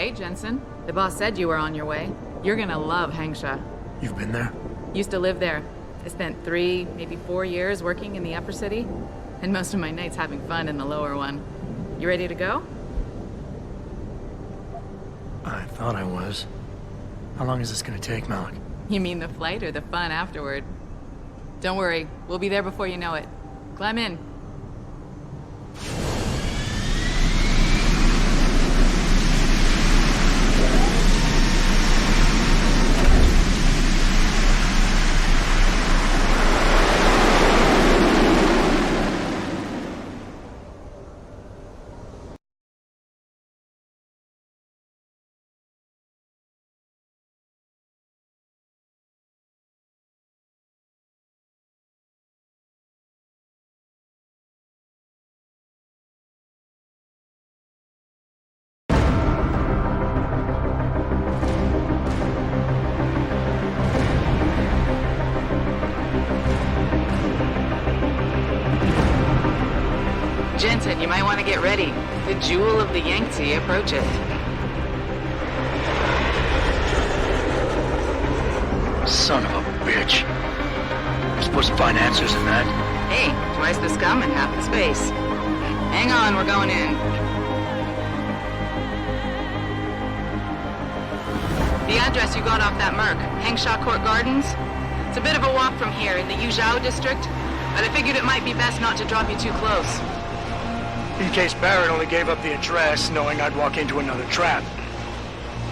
Hey, Jensen. The boss said you were on your way. You're gonna love Hangsha. You've been there? Used to live there. I spent 3, maybe 4 years working in the upper city, and most of my nights having fun in the lower one. You ready to go? I thought I was. How long is this gonna take, Malik? You mean the flight or the fun afterward? Don't worry, we'll be there before you know it. Climb in. Jensen, you might want to get ready. The jewel of the Yangtze approaches. Son of a bitch. I'm supposed to find answers in that. Hey, twice the scum and half the space. Hang on, we're going in. The address you got off that Merc, Hangsha Court Gardens? It's a bit of a walk from here in the Yuzhou district, but I figured it might be best not to drop you too close. In case Barrett only gave up the address, knowing I'd walk into another trap.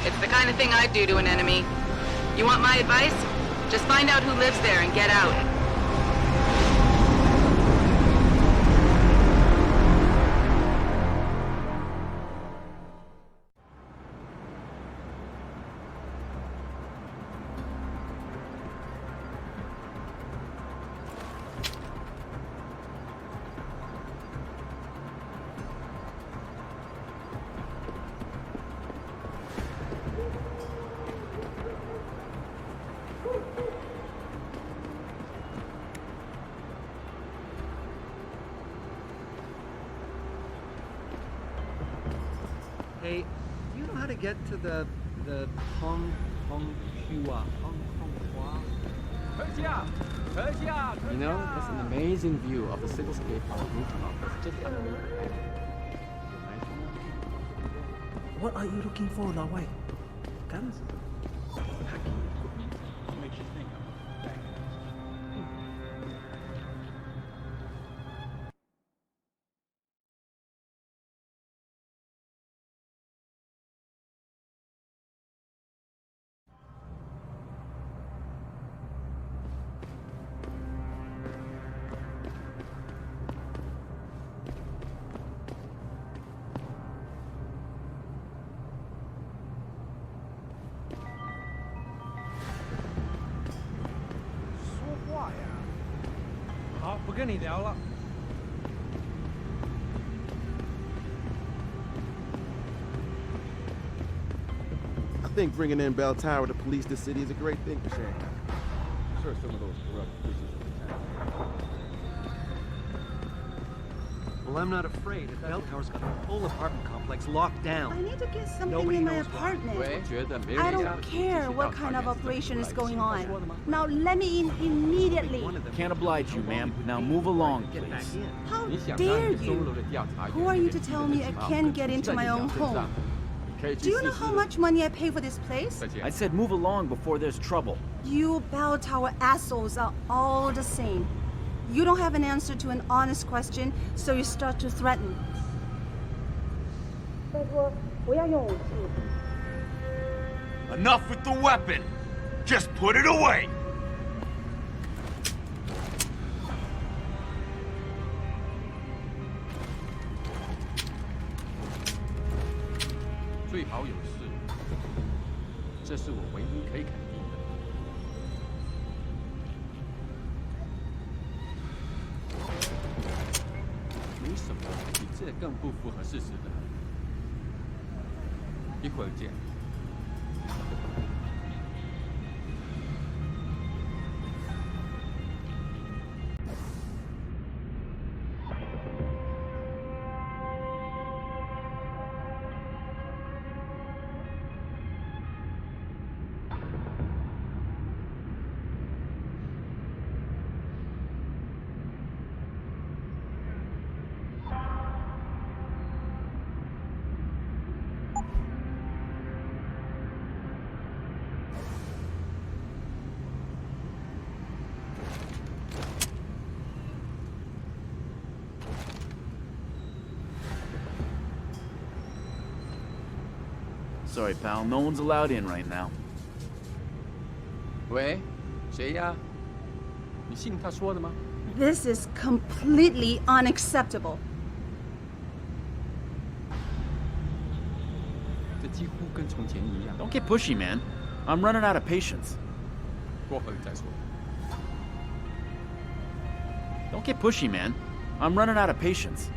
It's the kind of thing I'd do to an enemy. You want my advice? Just find out who lives there and get out. Hey, do you know how to get to the Hong Hua? You know, it's an amazing view of the cityscape on the rooftop. It's just What are you looking for, Lao Wei? Guns? makes you think of back. I think bringing in Bell Tower to police the city is a great thing for Shanghai. I'm sure some of those corrupt officials in town. Well, I'm not afraid. If Bell Tower's got the whole apartment complex locked down. I need to get something Nobody in my knows why. apartment. I don't care what kind of operation is going on. Now let me in immediately. Can't oblige you, ma'am. Now move along, please. How dare you? Who are you to tell me I can't get into my own home? Do you know how much money I pay for this place? I said move along before there's trouble. You Bell Tower assholes are all the same. You don't have an answer to an honest question, so you start to threaten. Enough with the weapon! Just put it away! Sorry, pal. No one's allowed in right now. 喂，谁呀？你信他说的吗？ This is completely unacceptable. 这几乎跟从前一样。 Don't get pushy, man. I'm running out of patience. 过会再说。 Don't get pushy, man. I'm running out of patience.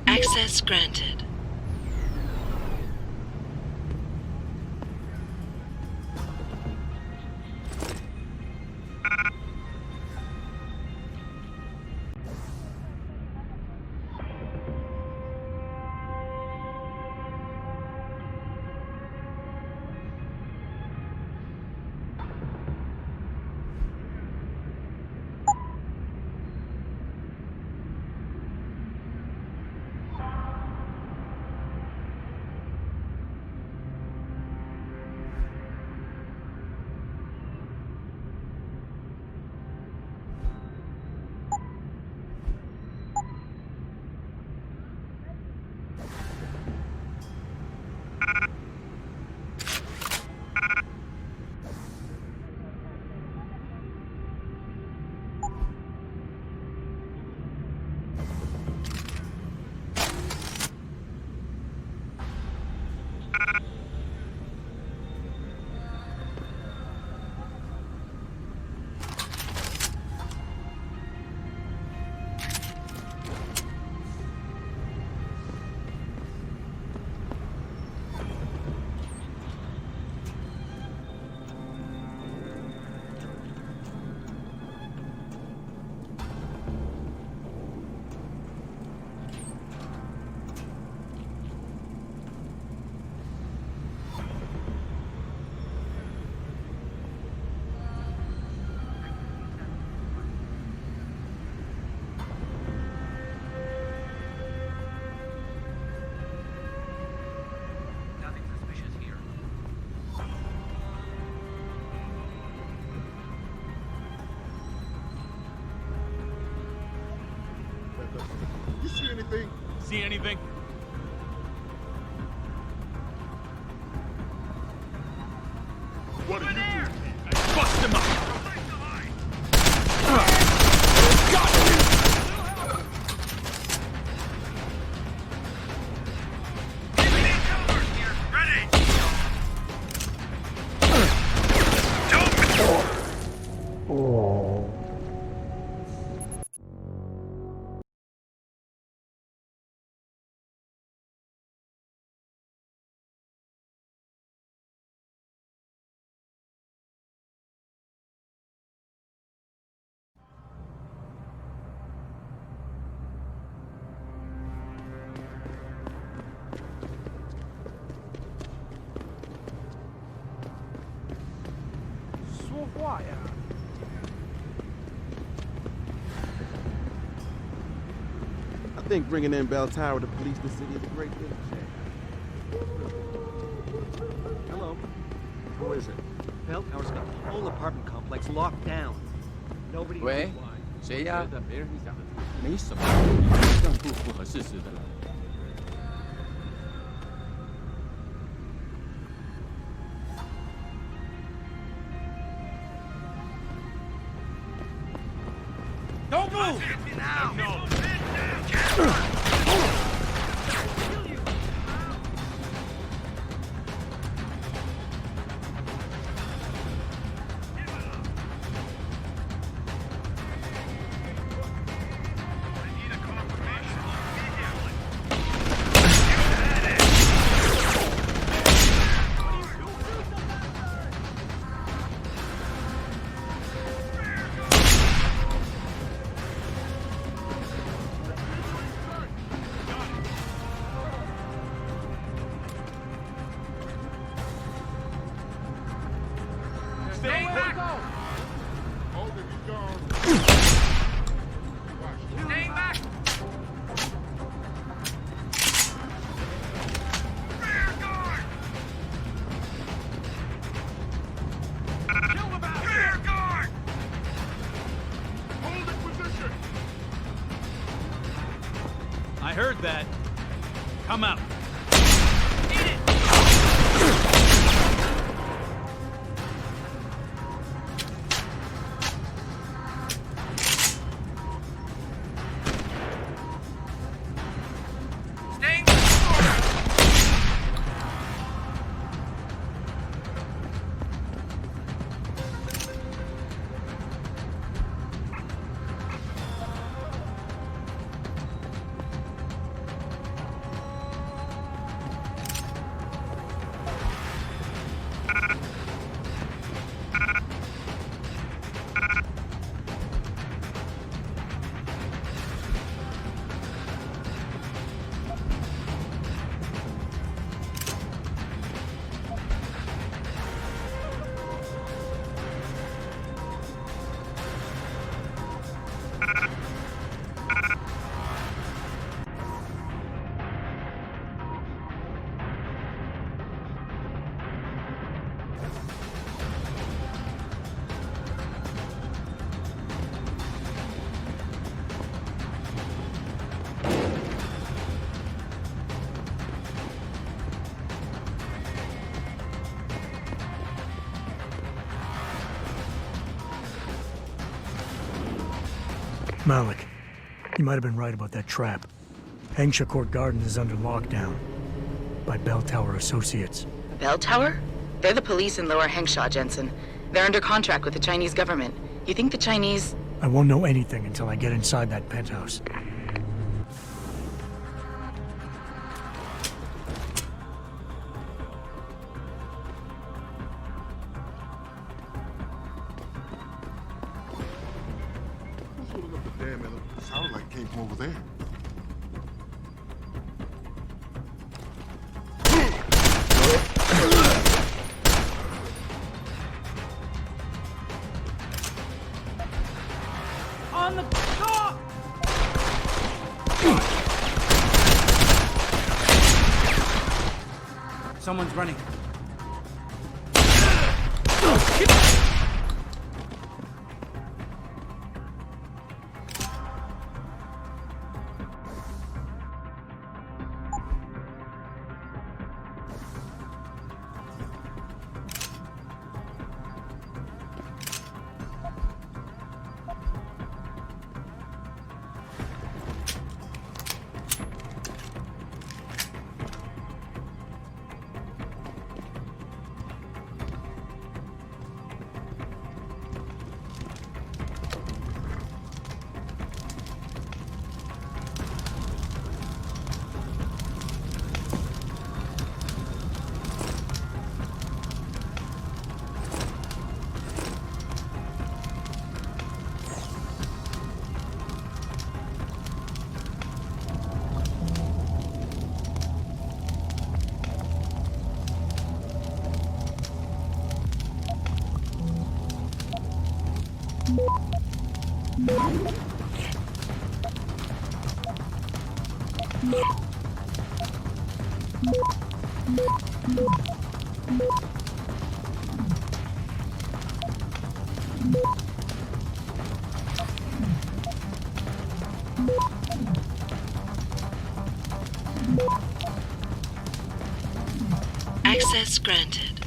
Access granted. You see anything? See anything? What are you doing? Bust him up! I think bringing in Bell Tower to police the city is a great thing. Hello. Who is it? Bell Tower's got the whole apartment complex locked down. Nobody knows 喂， why. 谁呀？觉得别人讲的没什么，更不符合事实的了。 Don't move! Now! No. Stay back! Hold it, he's gone. Stay back! Rear guard! Kill the back! Rear guard! Hold in position! I heard that. Come out. Malik, you might have been right about that trap. Hengsha Court Garden is under lockdown by Bell Tower Associates. Bell Tower? They're the police in Lower Hengsha, Jensen. They're under contract with the Chinese government. You think the Chinese... I won't know anything until I get inside that penthouse. Who's holding up the damn elevator? Sounded like it came from over there. On the door! Someone's running. Access granted.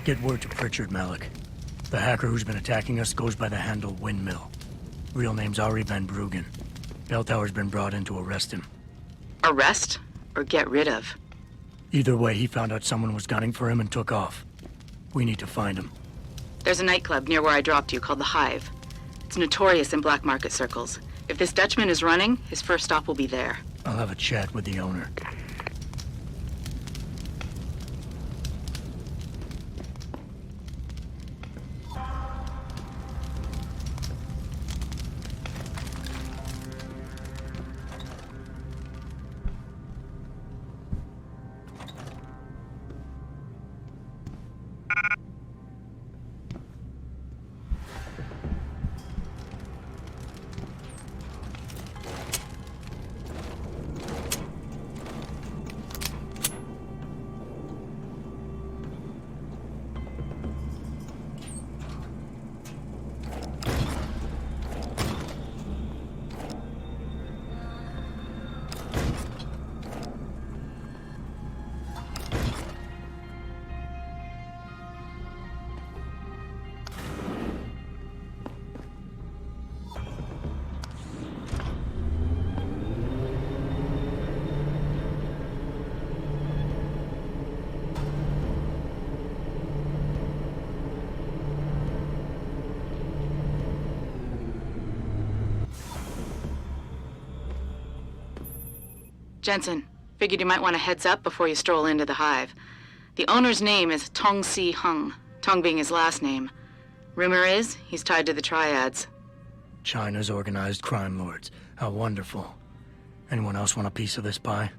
Get word to Pritchard, Malik. The hacker who's been attacking us goes by the handle Windmill. Real name's Ari Van Bruggen. Bell Tower's been brought in to arrest him. Arrest? Or get rid of? Either way, he found out someone was gunning for him and took off. We need to find him. There's a nightclub near where I dropped you called the Hive. It's notorious in black market circles. If this Dutchman is running, his first stop will be there. I'll have a chat with the owner. Jensen, figured you might want a heads up before you stroll into the hive. The owner's name is Tong Si Hung, Tong being his last name. Rumor is, he's tied to the triads. China's organized crime lords. How wonderful. Anyone else want a piece of this pie?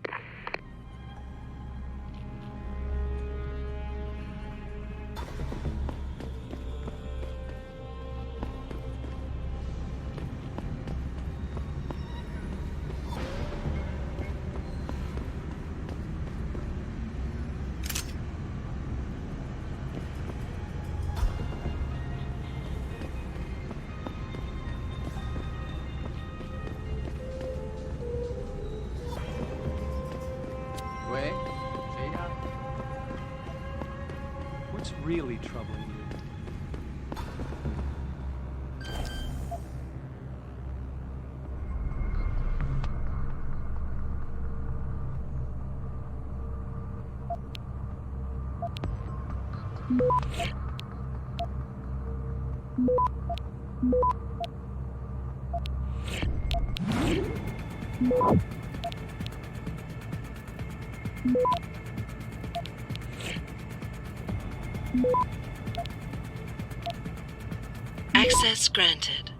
What's really troubling you? Access granted.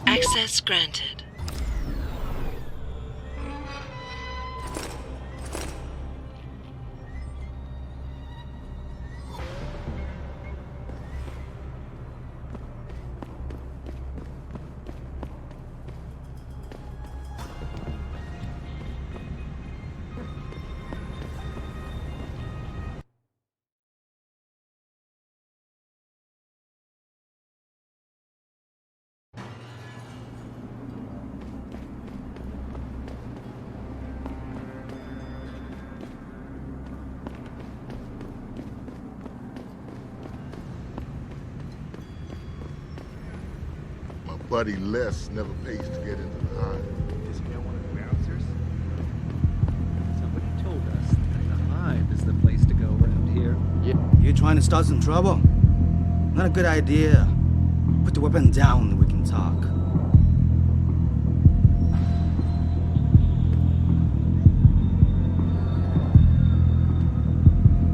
Access granted. Buddy Les never pays to get into the hive. Does he know one of the bouncers? Somebody told us that the hive is the place to go around here. You trying to start some trouble? Not a good idea. Put the weapon down and we can talk.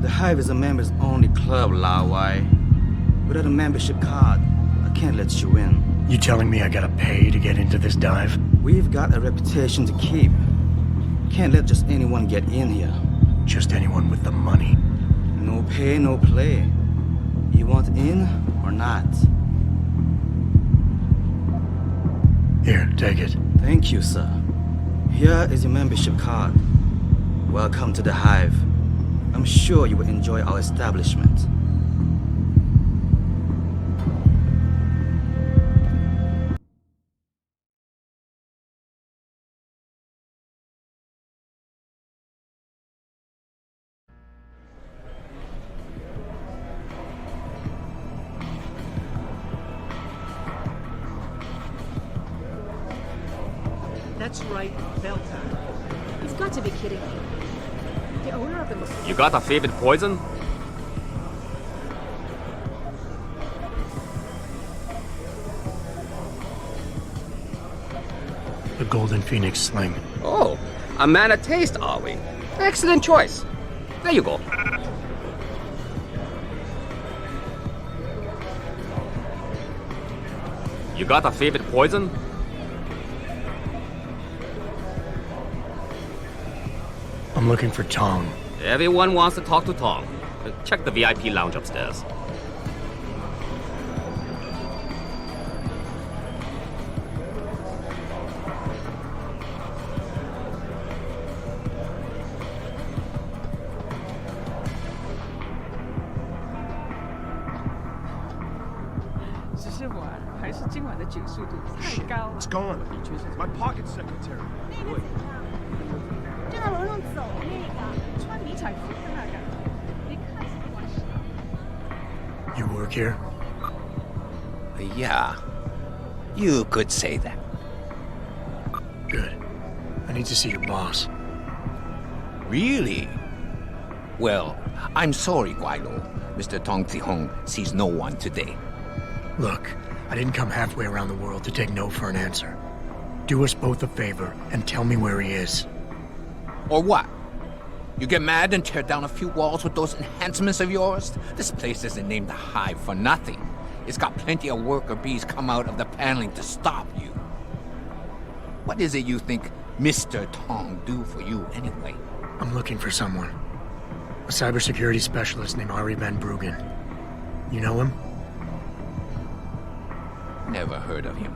The hive is a members only club, Lao Wai. Without a membership card, I can't let you in. You telling me I gotta pay to get into this dive? We've got a reputation to keep. Can't let just anyone get in here. Just anyone with the money. No pay, no play. You want in or not? Here, take it. Thank you, sir. Here is your membership card. Welcome to the hive. I'm sure you will enjoy our establishment. That's right, bell time. You've got to be kidding me. The owner of the... You got a favorite poison? The Golden Phoenix Sling. Oh, a man of taste, are we? Excellent choice. There you go. You got a favorite poison? I'm looking for Tong. Everyone wants to talk to Tong. Check the VIP lounge upstairs. It's gone. My pocket secretary. You work here? Yeah. You could say that. Good. I need to see your boss. Really? Well, I'm sorry, Guailo. Mr. Tong Zihong sees no one today. Look, I didn't come halfway around the world to take no for an answer. Do us both a favor and tell me where he is. Or what? You get mad and tear down a few walls with those enhancements of yours? This place isn't named the Hive for nothing. It's got plenty of worker bees come out of the paneling to stop you. What is it you think Mr. Tong do for you anyway? I'm looking for someone. A cybersecurity specialist named Ari Van Bruggen. You know him? Never heard of him.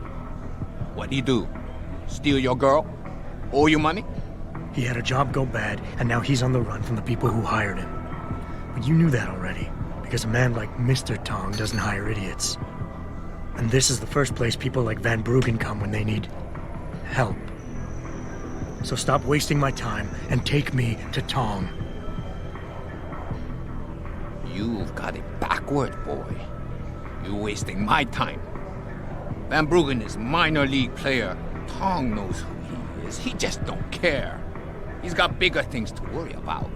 What'd he do? Steal your girl? Owe you money? He had a job go bad, and now he's on the run from the people who hired him. But you knew that already, because a man like Mr. Tong doesn't hire idiots. And this is the first place people like Van Bruggen come when they need help. So stop wasting my time and take me to Tong. You've got it backward, boy. You're wasting my time. Van Bruggen is minor league player. Tong knows who he is. He just don't care. He's got bigger things to worry about.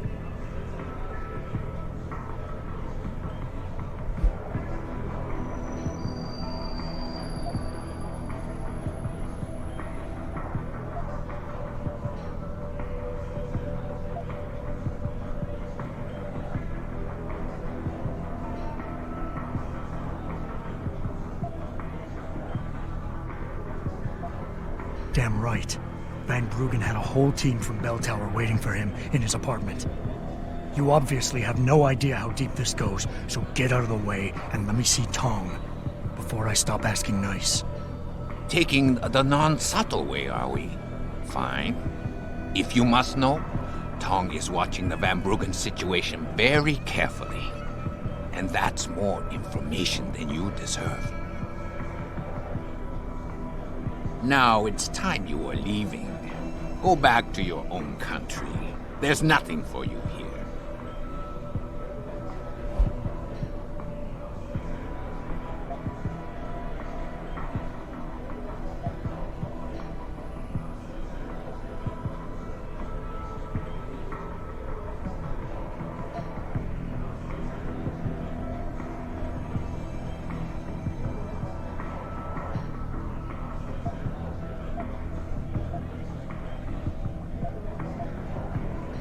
Damn right. Van Bruggen had a whole team from Bell Tower waiting for him in his apartment. You obviously have no idea how deep this goes, so get out of the way and let me see Tong before I stop asking nice. Taking the non-subtle way, are we? Fine. If you must know, Tong is watching the Van Bruggen situation very carefully. And that's more information than you deserve. Now it's time you were leaving. Go back to your own country. There's nothing for you here.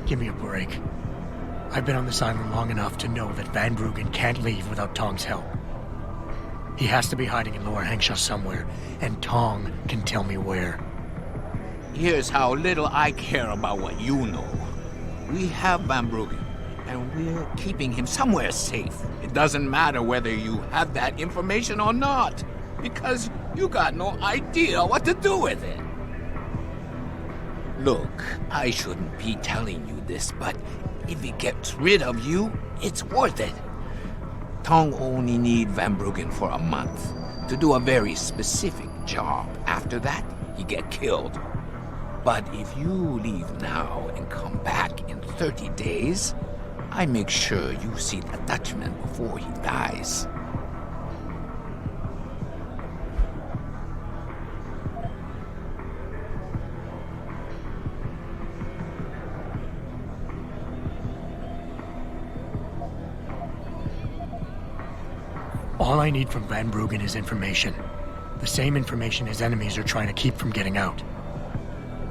Give me a break. I've been on this island long enough to know that Van Bruggen can't leave without Tong's help. He has to be hiding in Lower Hengsha somewhere, and Tong can tell me where. Here's how little I care about what you know. We have Van Bruggen, and we're keeping him somewhere safe. It doesn't matter whether you have that information or not, because you got no idea what to do with it. Look, I shouldn't be telling you this, but if it gets rid of you, it's worth it. Tong only need Van Bruggen for a month to do a very specific job. After that, he get killed. But if you leave now and come back in 30 days, I make sure you see the Dutchman before he dies. All I need from Van Bruggen is information. The same information his enemies are trying to keep from getting out.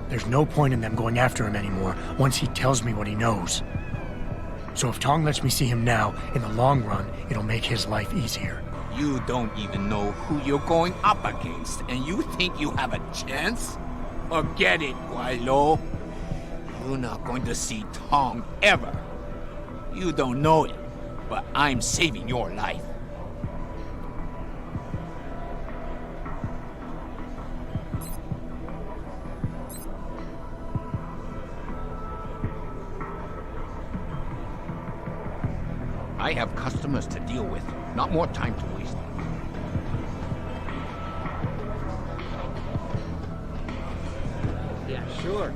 There's no point in them going after him anymore once he tells me what he knows. So if Tong lets me see him now, in the long run, it'll make his life easier. You don't even know who you're going up against, and you think you have a chance? Forget it, Guailo. You're not going to see Tong ever. You don't know it, but I'm saving your life. I have customers to deal with, not more time to waste. Yeah, sure.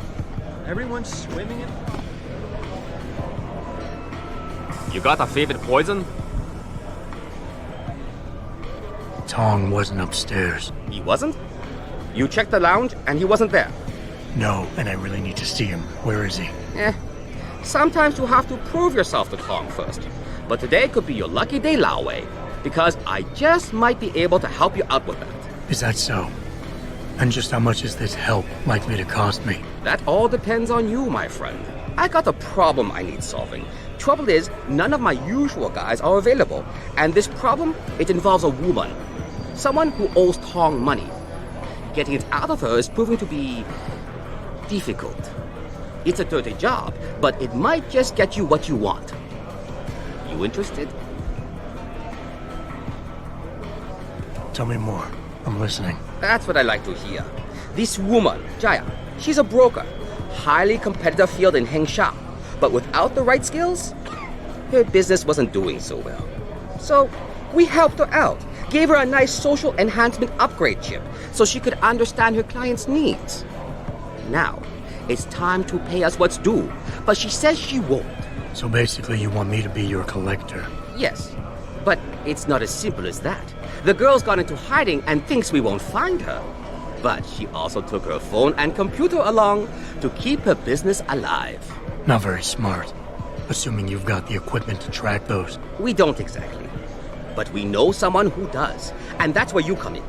Everyone's swimming in... You got a favorite poison? Tong wasn't upstairs. He wasn't? You checked the lounge and he wasn't there? No, and I really need to see him. Where is he? Sometimes you have to prove yourself to Tong first. But today could be your lucky day, Lao Wei, because I just might be able to help you out with that. Is that so? And just how much is this help likely to cost me? That all depends on you, my friend. I got a problem I need solving. Trouble is, none of my usual guys are available. And this problem, it involves a woman. Someone who owes Tong money. Getting it out of her is proving to be... difficult. It's a dirty job, but it might just get you what you want. You interested? Tell me more. I'm listening. That's what I like to hear. This woman, Jaya, she's a broker. Highly competitive field in Hengsha. But without the right skills, her business wasn't doing so well. So, we helped her out. Gave her a nice social enhancement upgrade chip so she could understand her clients' needs. Now, it's time to pay us what's due, but she says she won't. So basically you want me to be your collector? Yes, but it's not as simple as that. The girl's gone into hiding and thinks we won't find her. But she also took her phone and computer along to keep her business alive. Not very smart, assuming you've got the equipment to track those. We don't exactly. But we know someone who does, and that's where you come in.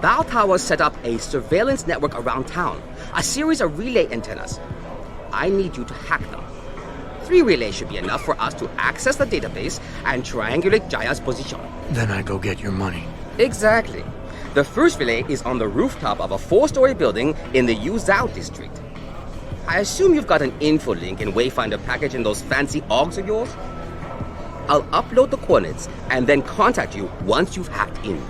Bao Tower set up a surveillance network around town, a series of relay antennas. I need you to hack them. 3 relays should be enough for us to access the database and triangulate Jaya's position. Then I go get your money. Exactly. The first relay is on the rooftop of a 4-story building in the Yuzhou district. I assume you've got an info link and Wayfinder package in those fancy OGs of yours? I'll upload the coordinates and then contact you once you've hacked in.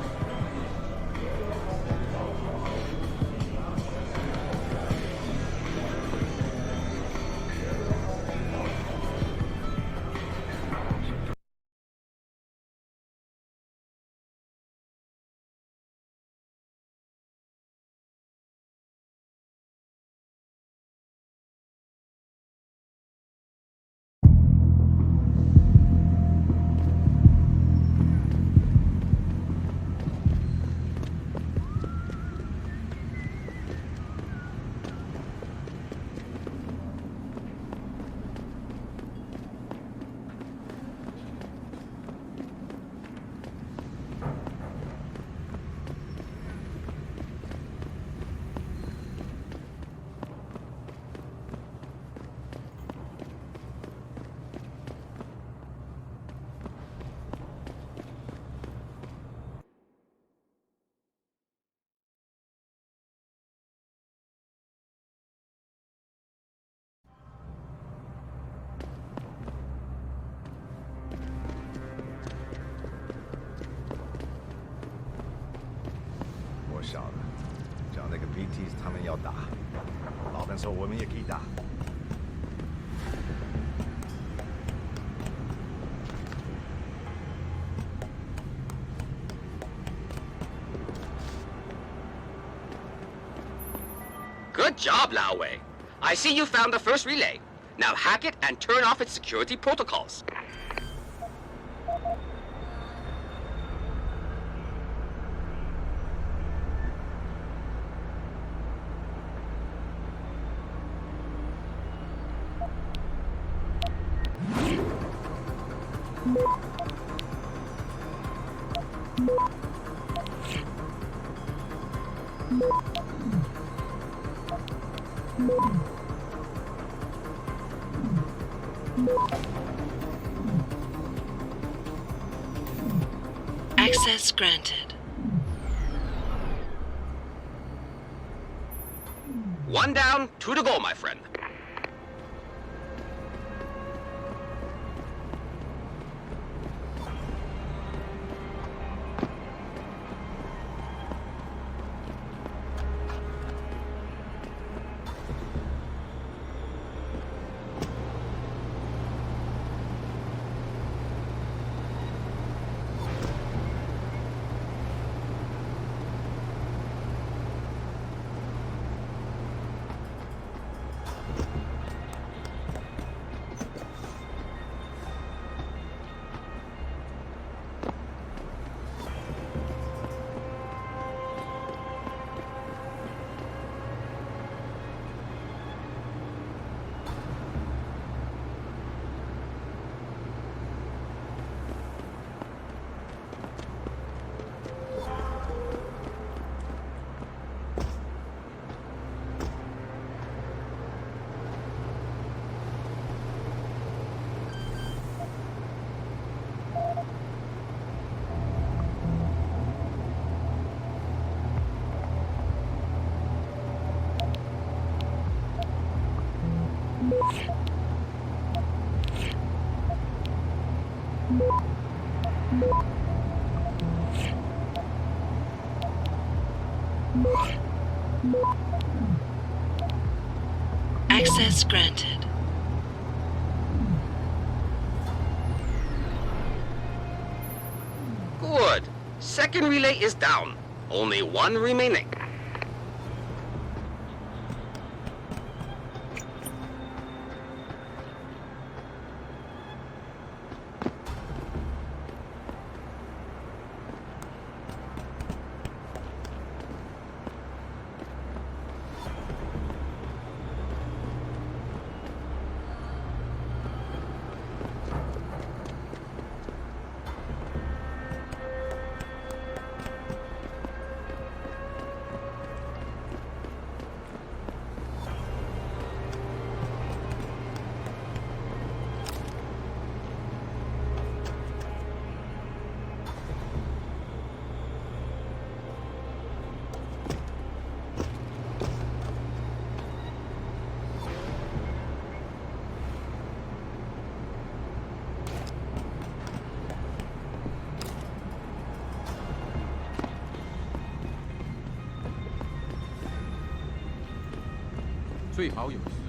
Good job, Lao Wei. I see you found the first relay. Now hack it and turn off its security protocols. Access granted. One down, 2 to go, my friend. Access granted. Good. Second relay is down. Only one remaining.最好有事。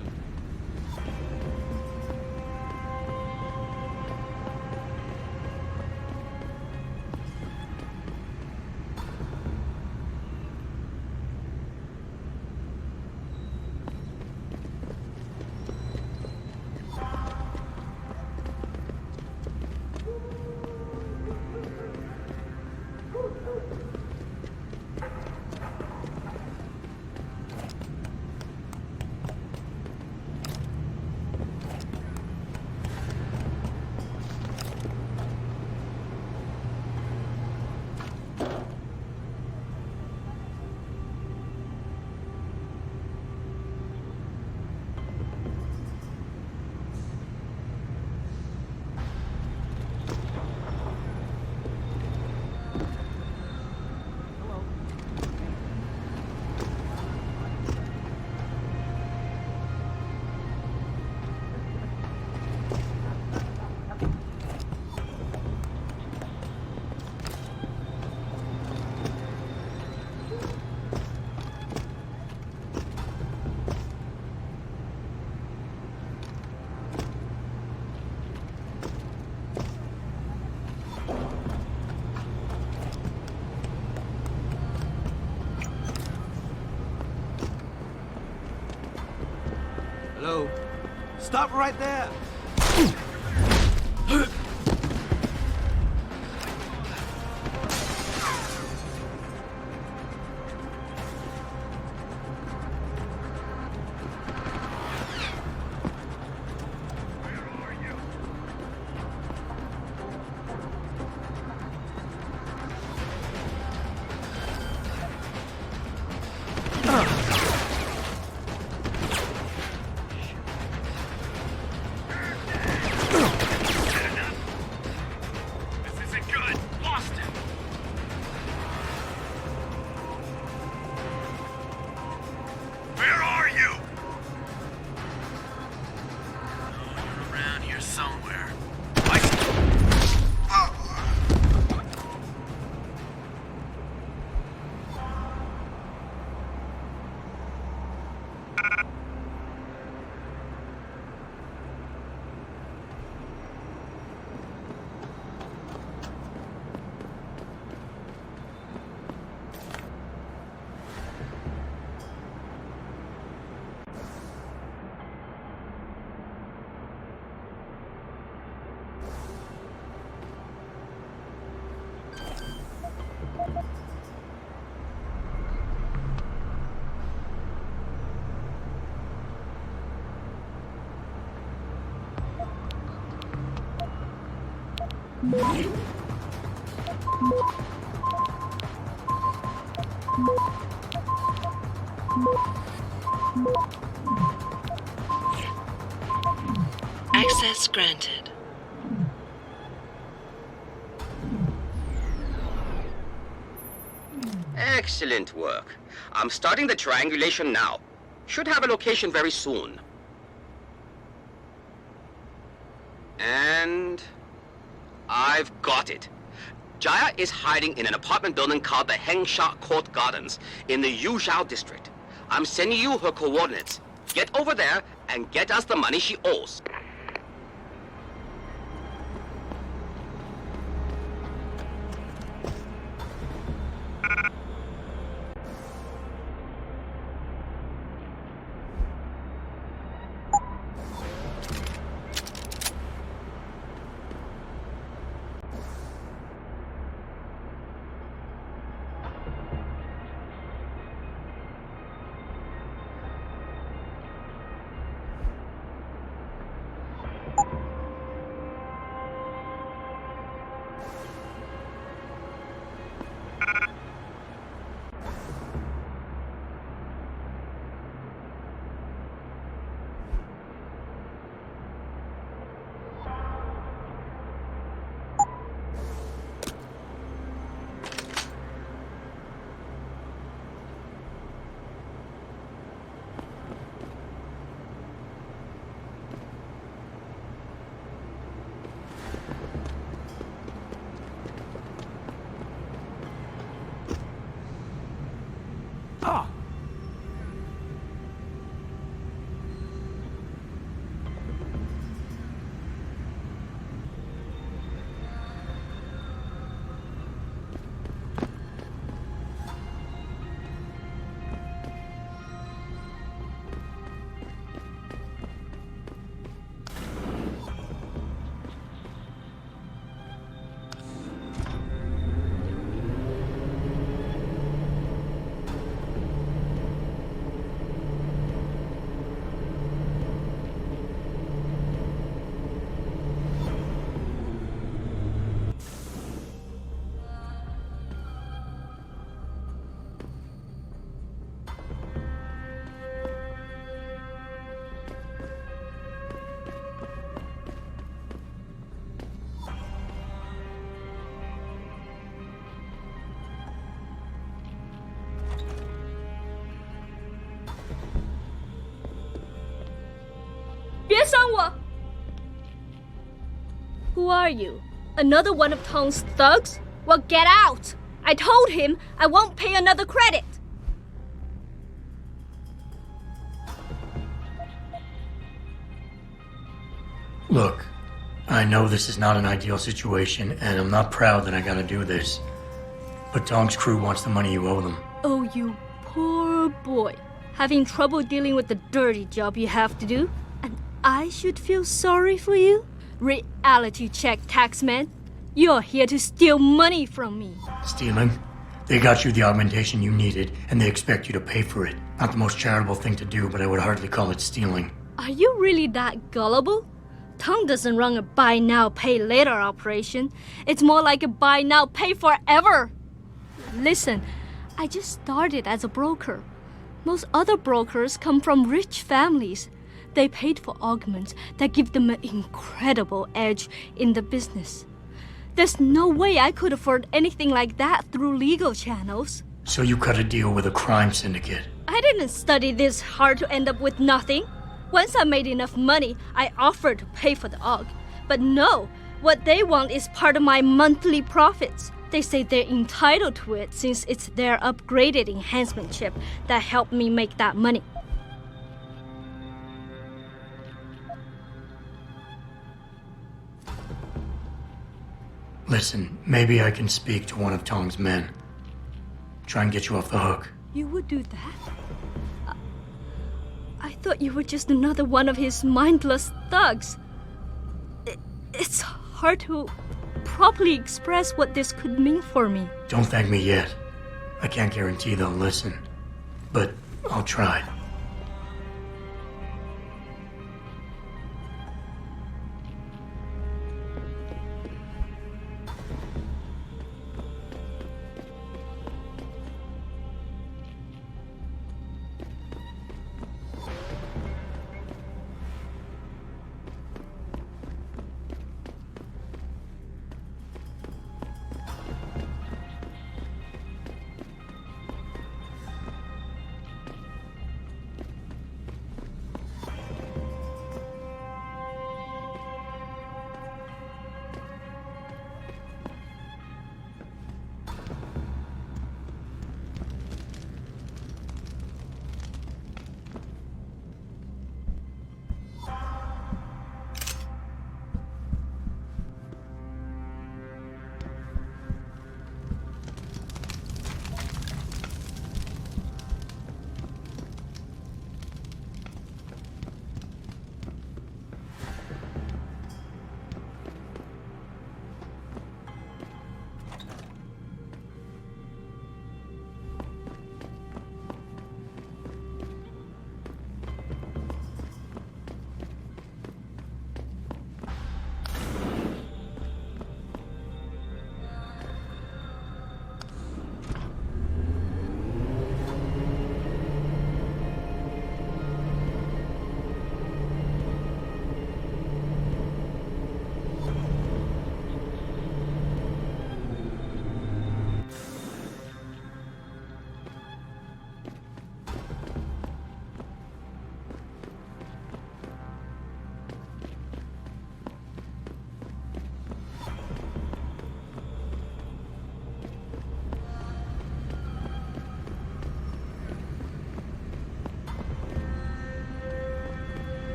Hello? Stop right there! Access granted. Excellent work. I'm starting the triangulation now. Should have a location very soon. And I've got it. Jaya is hiding in an apartment building called the Hengsha Court Gardens in the Yuzhou district. I'm sending you her coordinates. Get over there and get us the money she owes. Who are you? Another one of Tong's thugs? Well, get out! I told him I won't pay another credit. Look, I know this is not an ideal situation, and I'm not proud that I gotta do this. But Tong's crew wants the money you owe them. Oh, you poor boy. Having trouble dealing with the dirty job you have to do? And I should feel sorry for you? Reality check, taxman. You're here to steal money from me. Stealing? They got you the augmentation you needed, and they expect you to pay for it. Not the most charitable thing to do, but I would hardly call it stealing. Are you really that gullible? Tong doesn't run a buy now, pay later operation. It's more like a buy now, pay forever. Listen, I just started as a broker. Most other brokers come from rich families. They paid for augments that give them an incredible edge in the business. There's no way I could afford anything like that through legal channels. So you cut a deal with a crime syndicate? I didn't study this hard to end up with nothing. Once I made enough money, I offered to pay for the aug. But no, what they want is part of my monthly profits. They say they're entitled to it since it's their upgraded enhancement chip that helped me make that money. Listen, maybe I can speak to one of Tong's men. Try and get you off the hook. You would do that? I thought you were just another one of his mindless thugs. It's hard to properly express what this could mean for me. Don't thank me yet. I can't guarantee they'll listen, but I'll try.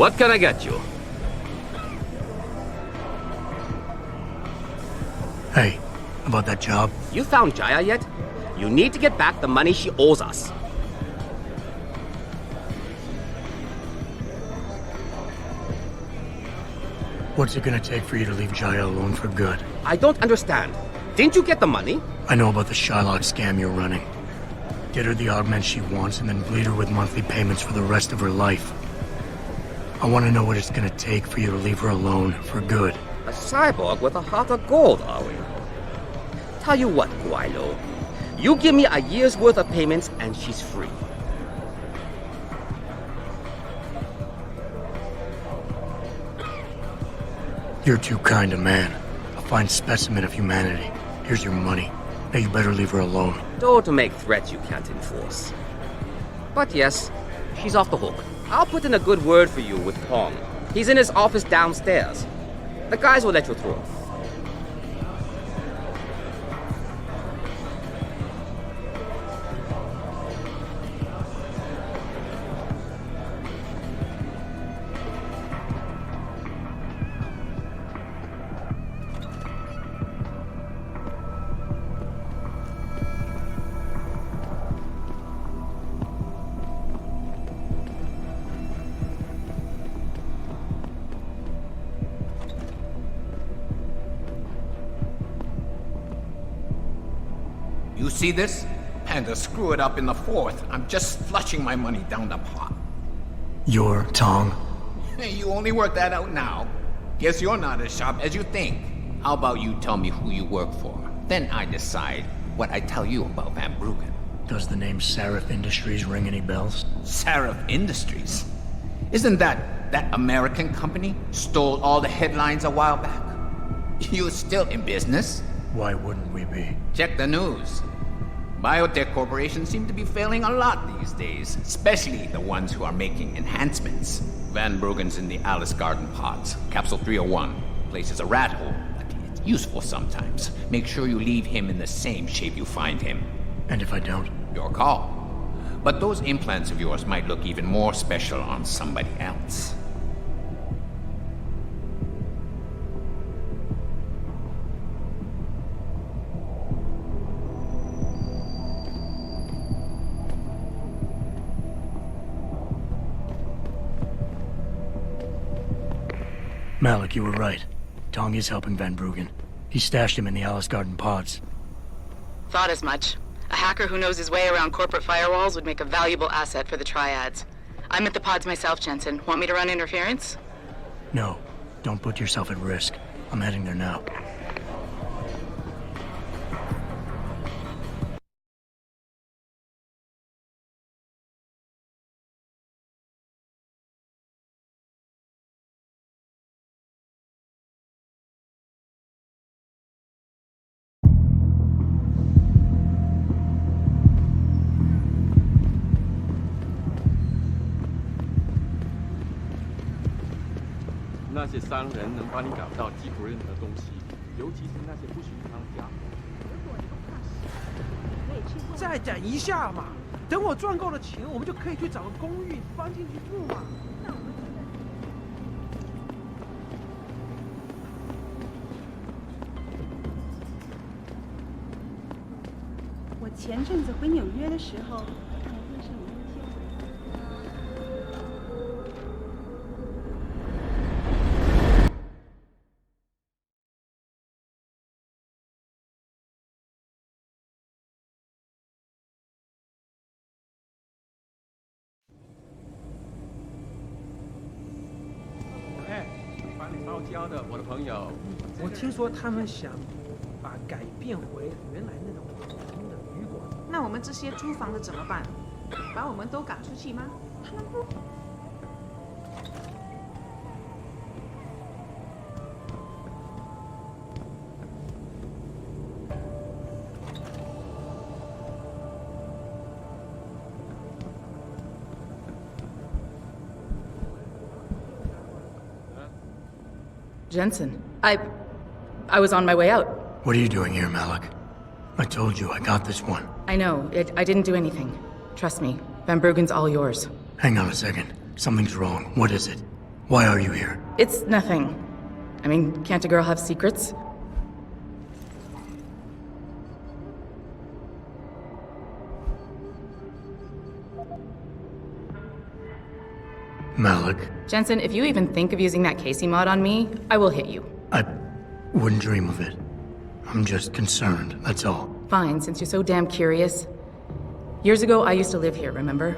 What can I get you? Hey, about that job? You found Jaya yet? You need to get back the money she owes us. What's it gonna take for you to leave Jaya alone for good? I don't understand. Didn't you get the money? I know about the Shylock scam you're running. Get her the augment she wants and then bleed her with monthly payments for the rest of her life. I want to know what it's gonna take for you to leave her alone for good. A cyborg with a heart of gold, are we? Tell you what, Guaylo. You give me a year's worth of payments and she's free. You're too kind a man. A fine specimen of humanity. Here's your money. Now you better leave her alone. Don't make threats you can't enforce. But yes, she's off the hook. I'll put in a good word for you with Tong. He's in his office downstairs. The guys will let you through. You see this? And to screw it up in the fourth, I'm just flushing my money down the pot. You're Tong? You only work that out now. Guess you're not as sharp as you think. How about you tell me who you work for? Then I decide what I tell you about Van Bruggen. Does the name Seraph Industries ring any bells? Seraph Industries? Isn't that American company stole all the headlines a while back? You're still in business? Why wouldn't we be? Check the news. Biotech corporations seem to be failing a lot these days, especially the ones who are making enhancements. Van Bruggen's in the Alice Garden pods. Capsule 301. Place is a rat hole, but it's useful sometimes. Make sure you leave him in the same shape you find him. And if I don't? Your call. But those implants of yours might look even more special on somebody else. Malik, you were right. Tong is helping Van Bruggen. He stashed him in the Alice Garden pods. Thought as much. A hacker who knows his way around corporate firewalls would make a valuable asset for the triads. I'm at the pods myself, Jensen. Want me to run interference? No, don't put yourself at risk. I'm heading there now.再等一下嘛，等我赚够了钱，我们就可以去找个公寓搬进去住嘛。我前阵子回纽约的时候，看电视里面贴。我的朋友，我听说他们想把改变回原来那种普通的旅馆。那我们这些租房的怎么办？把我们都赶出去吗？他们不。Jensen, I was on my way out. What are you doing here, Malik? I told you, I got this one. I know. I didn't do anything. Trust me. Van Bruggen's all yours. Hang on a second. Something's wrong. What is it? Why are you here? It's nothing. I mean, can't a girl have secrets? Malik. Jensen, if you even think of using that Casey mod on me, I will hit you. I wouldn't dream of it. I'm just concerned, that's all. Fine, since you're so damn curious. Years ago, I used to live here, remember?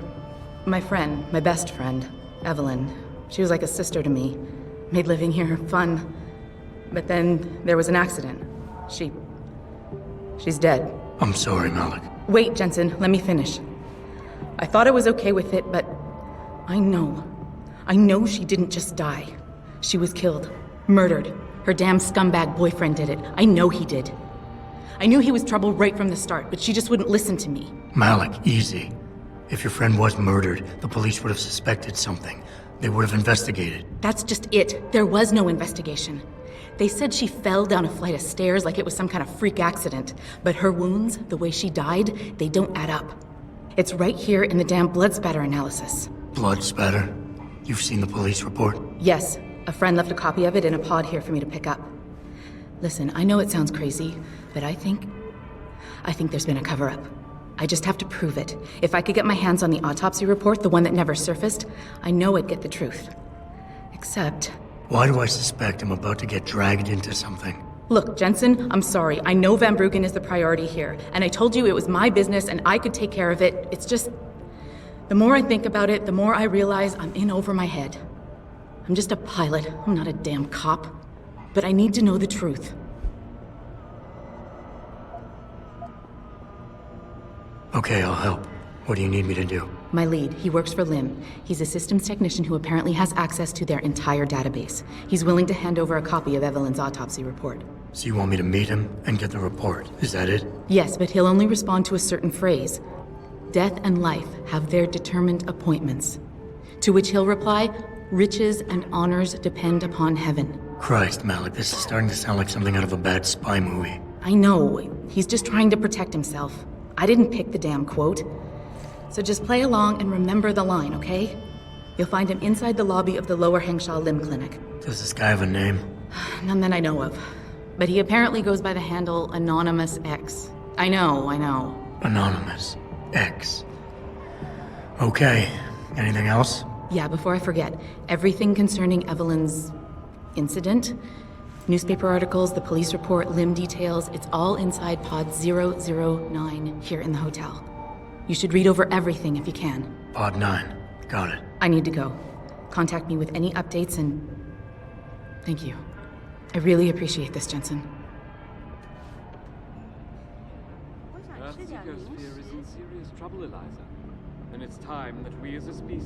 My friend, my best friend, Evelyn. She was like a sister to me. Made living here fun. But then there was an accident. She's dead. I'm sorry, Malik. Wait, Jensen, let me finish. I thought I was okay with it, but I know she didn't just die. She was killed. Murdered. Her damn scumbag boyfriend did it. I know he did. I knew he was trouble right from the start, but she just wouldn't listen to me. Malik, easy. If your friend was murdered, the police would have suspected something. They would have investigated. That's just it. There was no investigation. They said she fell down a flight of stairs like it was some kind of freak accident. But her wounds, the way she died, they don't add up. It's right here in the damn blood spatter analysis. Blood spatter? You've seen the police report? Yes. A friend left a copy of it in a pod here for me to pick up. Listen, I know it sounds crazy, but I think there's been a cover-up. I just have to prove it. If I could get my hands on the autopsy report, the one that never surfaced, I know I'd get the truth. Except... Why do I suspect I'm about to get dragged into something? Look, Jensen, I'm sorry. I know Van Bruggen is the priority here, and I told you it was my business and I could take care of it. It's just... The more I think about it, the more I realize I'm in over my head. I'm just a pilot. I'm not a damn cop. But I need to know the truth. Okay, I'll help. What do you need me to do? My lead, he works for Lim. He's a systems technician who apparently has access to their entire database. He's willing to hand over a copy of Evelyn's autopsy report. So you want me to meet him and get the report, is that it? Yes, but he'll only respond to a certain phrase. Death and life have their determined appointments. To which he'll reply, riches and honors depend upon heaven. Christ, Malik, this is starting to sound like something out of a bad spy movie. I know. He's just trying to protect himself. I didn't pick the damn quote. So just play along and remember the line, okay? You'll find him inside the lobby of the Lower Hengsha Lim Clinic. Does this guy have a name? None that I know of. But he apparently goes by the handle Anonymous X. I know. Anonymous X. Okay. Anything else? Yeah, before I forget, everything concerning Evelyn's incident. Newspaper articles, the police report, limb details, it's all inside pod 009 here in the hotel. You should read over everything if you can. Pod 9. Got it. I need to go. Contact me with any updates and... Thank you. I really appreciate this, Jensen. That's because fear is in serious trouble, Eliza. And it's time that we as a species